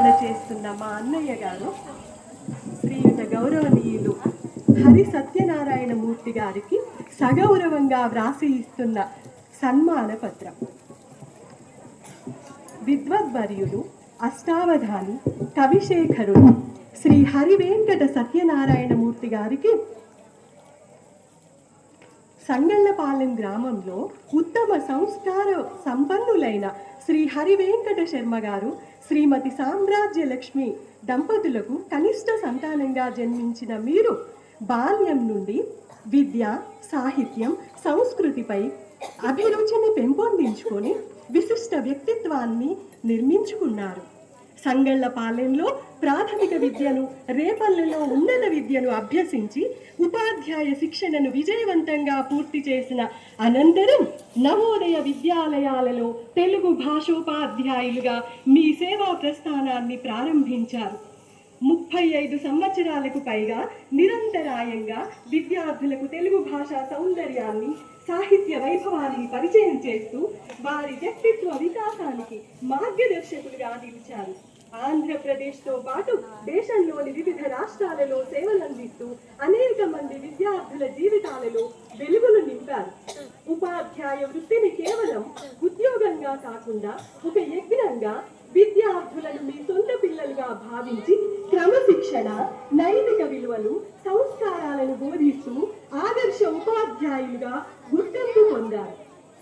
నిర్వహణ చేస్తున్న మా అన్నయ్య గారు శ్రీయుత గౌరవనీయులు హరి సత్యనారాయణ మూర్తి గారికి సగౌరవంగా వ్రాసి ఇస్తున్న సన్మాన పత్రం. విద్వద్వర్యులు అష్టావధాని కవిశేఖరుడు శ్రీ హరి వెంకట సత్యనారాయణ మూర్తి గారికి సంగళ్లపాలెం గ్రామంలో ఉత్తమ సంస్కార సంపన్నులైన శ్రీ హరి వెంకట శర్మ గారు శ్రీమతి సామ్రాజ్యలక్ష్మి దంపతులకు కనిష్ట సంతానంగా జన్మించిన మీరు బాల్యం నుండి విద్య, సాహిత్యం, సంస్కృతిపై అభిరుచిని పెంపొందించుకొని విశిష్ట వ్యక్తిత్వాన్ని నిర్మించుకున్నారు. సంగళ్లపాలెంలో ప్రాథమిక విద్యను, రేపల్లెలో ఉన్నత విద్యను అభ్యసించి ఉపాధ్యాయ శిక్షణను విజయవంతంగా పూర్తి చేసిన అనంతరం నవోదయ విద్యాలయాలలో తెలుగు భాషోపాధ్యాయులుగా మీ సేవా ప్రస్థానాన్ని ప్రారంభించారు. 35 సంవత్సరాలకు పైగా నిరంతరాయంగా విద్యార్థులకు తెలుగు భాషా సౌందర్యాన్ని, సాహిత్య వైభవాన్ని పరిచయం చేస్తూ వారి వ్యక్తిత్వ వికాసానికి మార్గదర్శకులుగా నిలిచారు. ఆంధ్రప్రదేశ్తో పాటు దేశంలోని వివిధ రాష్ట్రాలలో సేవలందిస్తూ అనేక మంది విద్యార్థుల జీవితాలలో వెలుగులు నింపారు. ఉపాధ్యాయ వృత్తిని కేవలం ఉద్యోగంగా కాకుండా ఒక యజ్ఞంగా విద్యార్థులను మీ సొంత పిల్లలుగా భావించి క్రమశిక్షణ, నైతిక విలువలు, సంస్కారాలను బోధిస్తూ ఆదర్శ ఉపాధ్యాయులుగా గుర్తింపు పొందారు.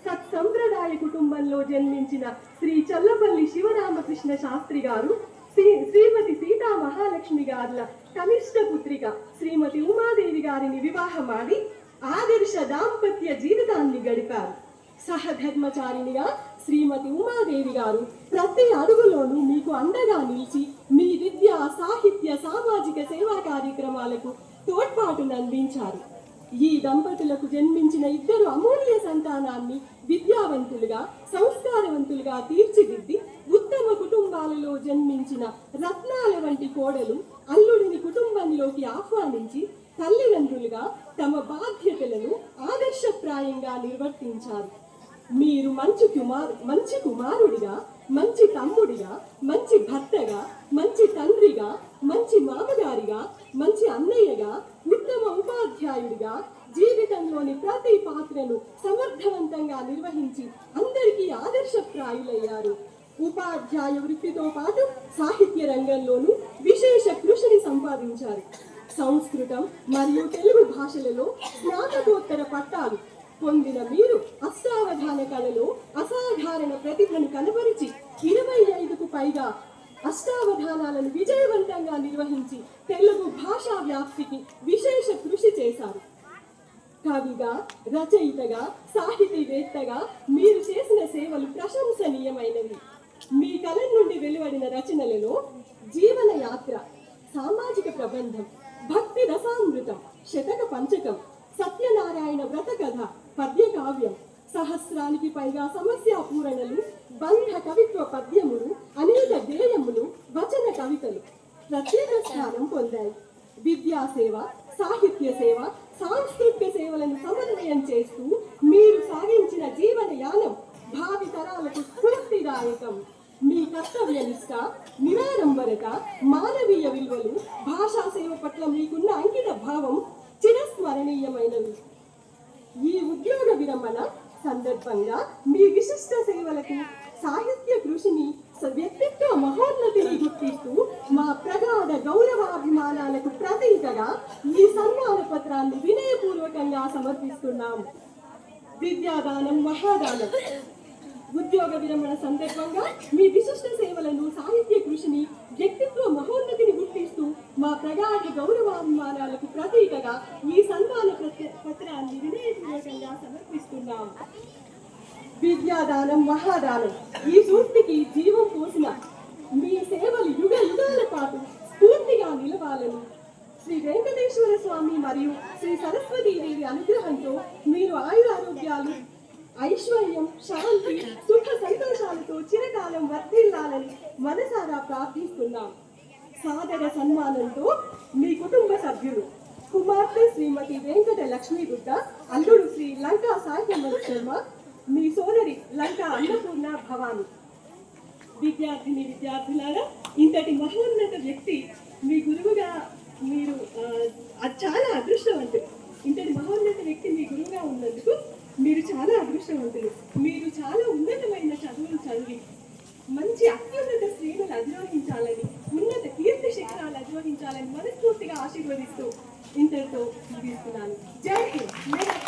సత్సంప్రదాయ కుటుంబంలో జన్మించిన శ్రీ చల్లపల్లి శివరామకృష్ణ శాస్త్రి గారు శ్రీమతి సీతా మహాలక్ష్మి గారుల కనిష్ట పుత్రిక శ్రీమతి ఉమాదేవి గారిని వివాహమాడి ఆదర్శ దాంపత్య జీవితాన్ని గడిపారు. సహధర్మచారిణిగా శ్రీమతి ఉమాదేవి గారు ప్రతి అడుగులోనూ మీకు అండగా నిలిచి మీ విద్య, సాహిత్య, సామాజిక సేవా కార్యక్రమాలకు తోడ్పాటునందించారు. ఈ దంపతులకు జన్మించిన 2 అమూల్య సంతానాన్ని విద్యావంతులుగా, సంస్కారవంతులుగా తీర్చిదిద్ది ఉత్తమ కుటుంబాలలో జన్మించిన రత్నాల వంటి కోడలు అల్లుడిని కుటుంబంలోకి ఆహ్వానించి తల్లిదండ్రులుగా తమ బాధ్యతలను ఆదర్శప్రాయంగా నిర్వర్తించారు. మీరు మంచి కుమారుడిగా, మంచి తమ్ముడిగా, మంచి భర్తగా, మంచి తండ్రిగా, మంచి మామగారిగా, మంచి అన్నయ్యగా, ఉత్తమ ఉపాధ్యాయుడిగా జీవితంలోని ప్రతి పాత్రను సమర్థవంతంగా నిర్వహించి అందరికీ ఆదర్శప్రాయులయ్యారు. ఉపాధ్యాయ వృత్తితో పాటు సాహిత్య రంగంలోనూ విశేష కృషిని సంపాదించారు. సంస్కృతం మరియు తెలుగు భాషలలో స్నాతకోత్తర పట్టాలు పొందిన మీరు అష్టావధాన కళలో అసాధారణ ప్రతిభను కనబరిచి 25కు పైగా అష్టావధానాలను విజయవంతంగా నిర్వహించి తెలుగు భాషా వ్యాప్తికి విశేష కృషి చేశారు. కవిగా, రచయితగా, సాహితీవేత్తగా మీరు చేసిన సేవలు ప్రశంసనీయమైనవి. మీ కలం నుండి వెలువడిన రచనలలో జీవన యాత్ర, సామాజిక ప్రబంధం, భక్తి రసామృతం, శతక పంచకం, సత్యనారాయణ వ్రత కథ, పద్య కావ్యం, సహస్రానికి పైగా సమస్యా పూరణలు, బంధ కవిత్వ పద్యములు, అనేక గేయములు, వచన కవితలు ప్రత్యేక స్థానం పొందాయి. విద్యాసేవ, సాహిత్య సేవ, సాంస్కృతిక సేవలను సమన్వయం చేస్తూ మీరు సాగించిన జీవన యానం భావి తరాలకు స్ఫూర్తిదాయకం. మీ కర్తవ్యనిష్ట, నిరాడంబరత, మానవీయ విలువలు, భాషా సేవ పట్ల మీకున్న అంకిత భావం చిరస్మరణీయమైనవి. ఈ ఉద్యోగ విరమణ సందర్భంగా మీ విశిష్ట సేవలకు, సాహిత్య కృషిని, వ్యక్తిత్వ మహోన్నతిని గుర్తిస్తూ మా ప్రగాఢ గౌరవాభిమానాలకు ప్రతీకగా ఈ సన్మాన పత్రాన్ని వినయపూర్వకంగా సమర్పిస్తున్నాం. విద్యాదానం మహాదానం. ఉద్యోగ విరమణ సందర్భంగా మీ విశిష్ట సేవలను, సాహిత్య కృషిని, వ్యక్తిత్వ మహోన్నతిని గుర్తిస్తూ మా ప్రగాఢ గౌరవాభిమానాలకు ప్రతీకగా ఈ సన్మాన పత్రాన్ని వినయపూర్వకంగా సమర్పిస్తున్నాం. విద్యాదానం మహాదానం. ఈ సూక్తికి జీవం పోసిన మీ సేవలు యుగ యుగాల పాటు స్ఫూర్తిగా నిలవాలని శ్రీ వెంకటేశ్వర స్వామి మరియు శ్రీ సరస్వతీదేవి అనుగ్రహంతో మీరు ఆయురారోగ్యాలు, ఐశ్వర్యం, శాంతి, సుఖ సంతోషాలతో చిరకాలం వర్ధిల్లాలని మనసారా ప్రార్థిస్తున్నాం. సాదర సన్మానంతో మీ కుటుంబ సభ్యులు కుమార్తె శ్రీమతి వెంకట లక్ష్మీగుడ్డ, అల్లుడు శ్రీ లంకా సాయిమల్ శర్మ, మీ సోదరి లంకా అన్నపూర్ణ భవాని. విద్యార్థులారా, ఇంతటి మహోన్నత వ్యక్తి మీ గురువుగా మీరు అది చాలా అదృష్టవంతులు. ఇంతటి మహోన్నత వ్యక్తి మీ గురువుగా ఉన్నందుకు మీరు చాలా అదృష్టవంతులు. మీరు చాలా ఉన్నతమైన చదువులు చదివి మంచి అత్యున్నత శ్రేణులు అధిరోహించాలని, ఉన్నత కీర్తి శిఖరాలు అధిరోహించాలని మనస్ఫూర్తిగా ఆశీర్వదిస్తూ ఇంతటితో ముగిస్తున్నాను. జై హింద్.